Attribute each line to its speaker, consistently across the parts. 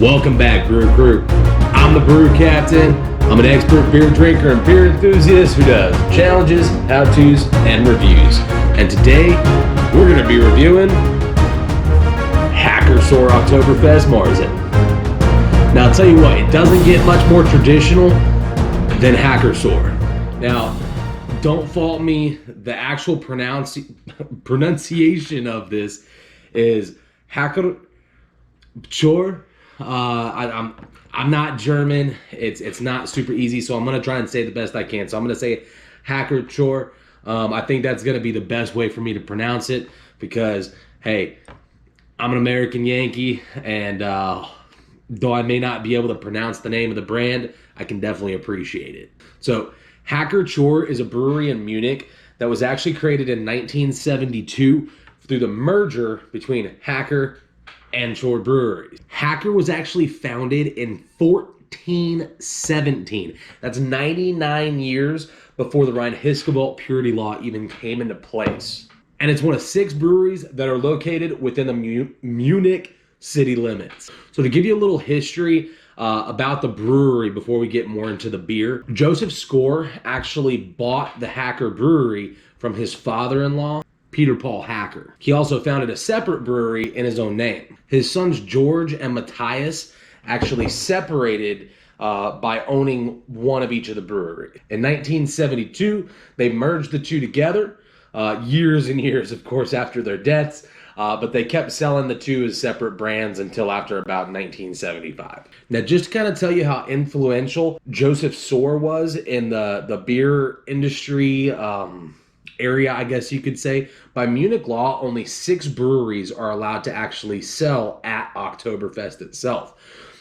Speaker 1: Welcome back, Brew Crew. I'm the Brew Captain. I'm an expert beer drinker and beer enthusiast who does challenges, how-tos, and reviews. And today, we're going to be reviewing Hacker-Pschorr Oktoberfest Marzen. Now, I'll tell you what, it doesn't get much more traditional than Hacker-Pschorr. Now, don't fault me. The actual pronunciation of this is Hacker-Pschorr. I'm not German. It's not super easy, so I'm gonna try and say the best I can. So I'm gonna say Hacker-Pschorr. I think that's gonna be the best way for me to pronounce it because, hey, I'm an American Yankee, and though I may not be able to pronounce the name of the brand, I can definitely appreciate it. So Hacker-Pschorr is a brewery in Munich that was actually created in 1972 through the merger between Hacker and Pschorr breweries. Hacker was actually founded in 1417. That's 99 years before the Rhine-Hiskebelt purity law even came into place. And it's one of 6 breweries that are located within the Munich city limits. So to give you a little history about the brewery before we get more into the beer, Joseph Pschorr actually bought the Hacker brewery from his father-in-law, Peter Paul Hacker. He also founded a separate brewery in his own name. His sons George and Matthias actually separated by owning one of each of the breweries. In 1972, they merged the two together, years and years, of course, after their deaths, but they kept selling the two as separate brands until after about 1975. Now, just to kind of tell you how influential Joseph Pschorr was in the beer industry, area, I guess you could say. By Munich law, only 6 breweries are allowed to actually sell at Oktoberfest itself.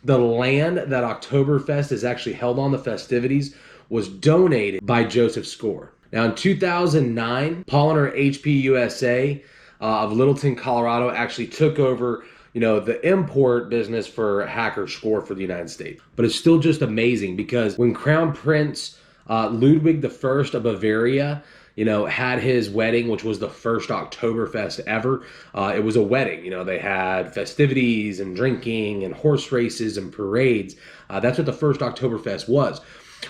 Speaker 1: The land that Oktoberfest is actually held on the festivities was donated by Joseph Pschorr. Now in 2009, Polliner HP USA of Littleton, Colorado actually took over the import business for Hacker-Pschorr for the United States. But it's still just amazing because when Crown Prince Ludwig I of Bavaria had his wedding, which was the first Oktoberfest ever. It was a wedding. They had festivities and drinking and horse races and parades. That's what the first Oktoberfest was.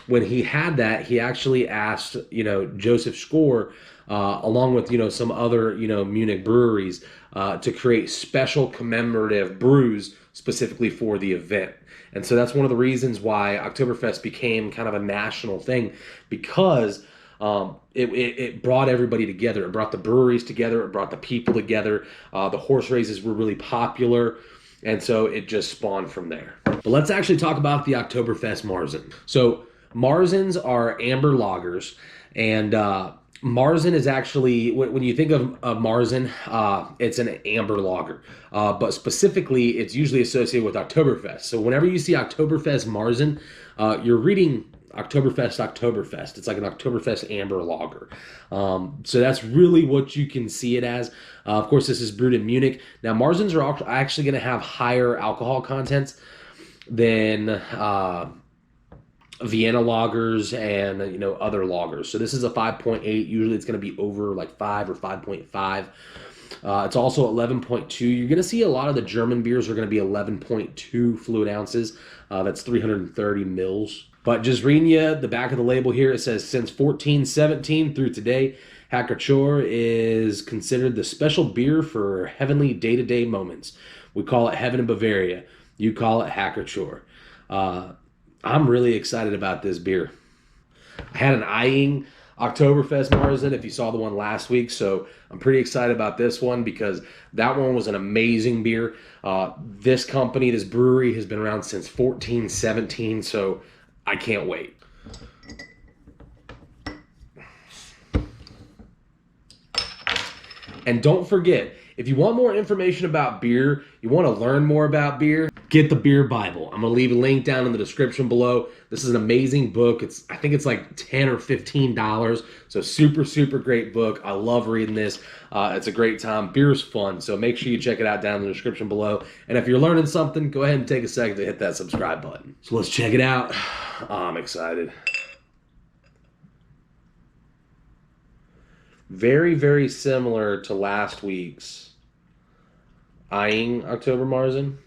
Speaker 1: When he had that, he actually asked, Joseph Pschorr, along with, some other, Munich breweries, to create special commemorative brews specifically for the event. And so that's one of the reasons why Oktoberfest became kind of a national thing, because it brought everybody together. It brought the breweries together. It brought the people together. The horse races were really popular, and so it just spawned from there. But let's actually talk about the Oktoberfest Marzen. So Marzens are amber lagers, and Marzen is actually, when you think of Marzen, it's an amber lager, but specifically it's usually associated with Oktoberfest. So whenever you see Oktoberfest Marzen, you're reading Oktoberfest. It's like an Oktoberfest amber lager. So that's really what you can see it as. Of course, this is brewed in Munich. Now, Marzens are actually going to have higher alcohol contents than Vienna lagers and other lagers. So this is a 5.8. Usually it's going to be over like 5 or 5.5. It's also 11.2. You're going to see a lot of the German beers are going to be 11.2 fluid ounces. That's 330 mils. But just reading you the back of the label here, it says, since 1417 through today, Hacker-Pschorr is considered the special beer for heavenly day-to-day moments. We call it Heaven Bavaria. You call it Hacker-Pschorr. I'm really excited about this beer. I had an eyeing Oktoberfest Marzen, if you saw the one last week, so I'm pretty excited about this one because that one was an amazing beer. This company, this brewery, has been around since 1417, so I can't wait. And don't forget, if you want more information about beer, you want to learn more about beer, get the Beer Bible. I'm going to leave a link down in the description below. This is an amazing book. I think it's like $10 or $15. So super, super great book. I love reading this. It's a great time. Beer is fun. So make sure you check it out down in the description below. And if you're learning something, go ahead and take a second to hit that subscribe button. So let's check it out. Oh, I'm excited. Very, very similar to last week's eyeing Oktober Marzen.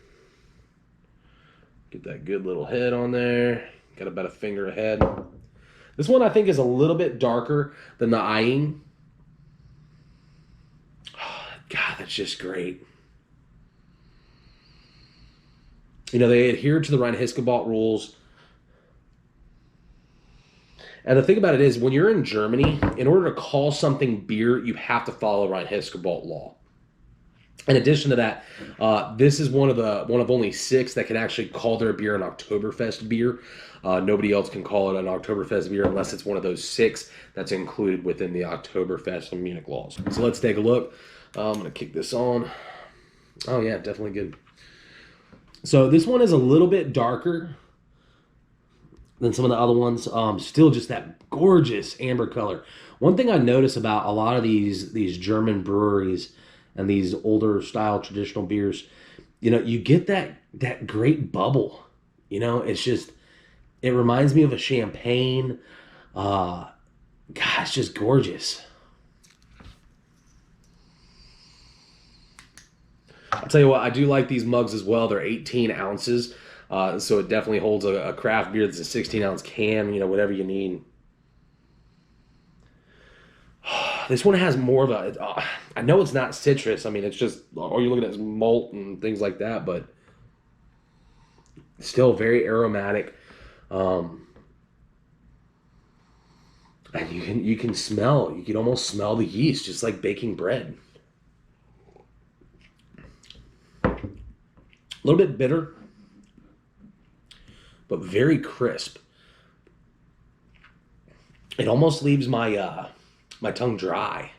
Speaker 1: Get that good little head on there. Got about a finger ahead. This one I think is a little bit darker than the eyeing. Oh, God, that's just great. You know, they adhere to the Reinheitsgebot rules. And the thing about it is, when you're in Germany, in order to call something beer, you have to follow Reinheitsgebot law. In addition to that, this is one of only 6 that can actually call their beer an Oktoberfest beer. Nobody else can call it an Oktoberfest beer unless it's one of those 6 that's included within the Oktoberfest and Munich laws. So let's take a look. I'm going to kick this on. Oh yeah, definitely good. So this one is a little bit darker than some of the other ones. Still just that gorgeous amber color. One thing I notice about a lot of these German breweries and these older style traditional beers, you know, you get that great bubble. You know, it's just, it reminds me of a champagne. God, it's just gorgeous. I'll tell you what, I do like these mugs as well. They're 18 ounces. So it definitely holds a craft beer that's a 16-ounce can, you know, whatever you need. This one has more of a, I know it's not citrus. I mean, it's just, all you're looking at is malt and things like that, but still very aromatic. And you can smell, you can almost smell the yeast, just like baking bread. A little bit bitter, but very crisp. It almost leaves my my tongue dry.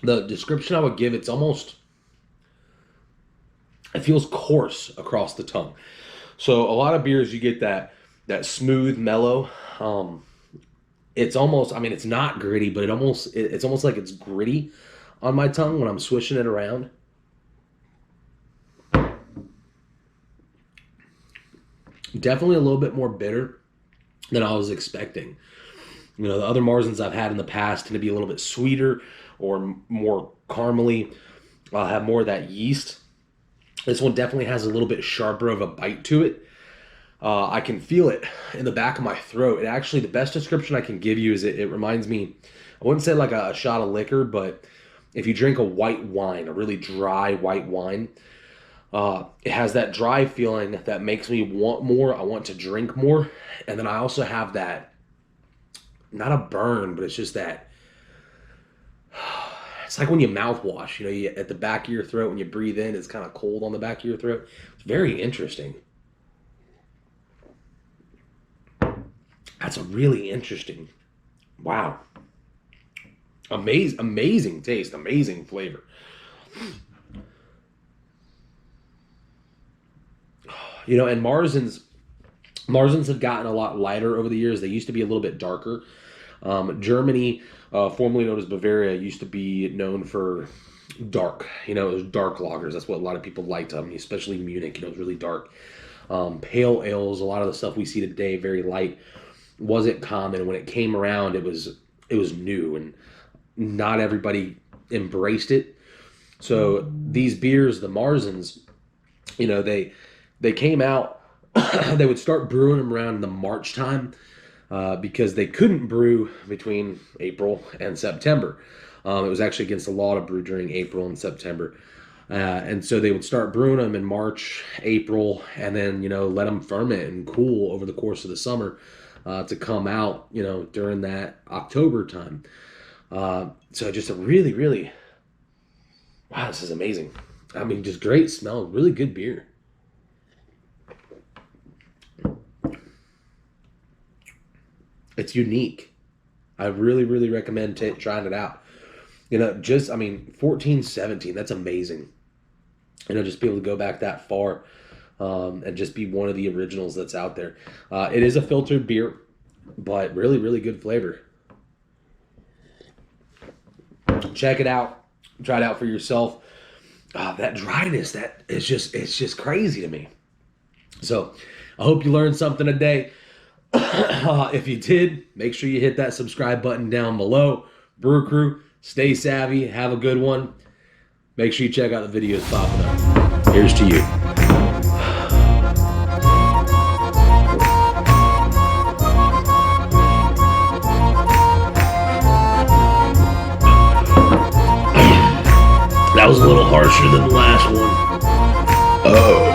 Speaker 1: The description I would give, it feels coarse across the tongue. So a lot of beers, you get that smooth, mellow. It's almost, I mean, it's not gritty, but it's almost like it's gritty on my tongue when I'm swishing it around. Definitely a little bit more bitter than I was expecting. You know, the other Marzens I've had in the past tend to be a little bit sweeter or more caramely. I'll have more of that yeast. This one definitely has a little bit sharper of a bite to it. I can feel it in the back of my throat. It actually, the best description I can give you is it reminds me, I wouldn't say like a shot of liquor, but if you drink a white wine, a really dry white wine, it has that dry feeling that makes me want more. I want to drink more. And then I also have that, not a burn, but it's just that, it's like when you mouthwash, you know, at the back of your throat, when you breathe in, it's kind of cold on the back of your throat. It's very interesting. That's a really interesting, wow. Amazing taste, amazing flavor. You know, and Marzens have gotten a lot lighter over the years. They used to be a little bit darker. Germany, formerly known as Bavaria, used to be known for dark. You know, it was dark lagers. That's what a lot of people liked, especially Munich. You know, it was really dark. Pale ales, a lot of the stuff we see today, very light, wasn't common. When it came around, it was new, and not everybody embraced it. So these beers, the Marzens, you know, they came out, they would start brewing them around the March time because they couldn't brew between April and September. It was actually against the law to brew during April and September. And so they would start brewing them in March, April, and then, you know, let them ferment and cool over the course of the summer to come out, you know, during that October time. So just a really, really, wow, this is amazing. I mean, just great smell, really good beer. It's unique. I really, really recommend trying it out. You know, just, I mean, 14, 17, that's amazing. You know, just be able to go back that far and just be one of the originals that's out there. It is a filtered beer, but really, really good flavor. Check it out. Try it out for yourself. That dryness, it's just crazy to me. So I hope you learned something today. If you did, make sure you hit that subscribe button down below. Brew Crew, stay savvy. Have a good one. Make sure you check out the videos popping up. Here's to you. That was a little harsher than the last one. Oh.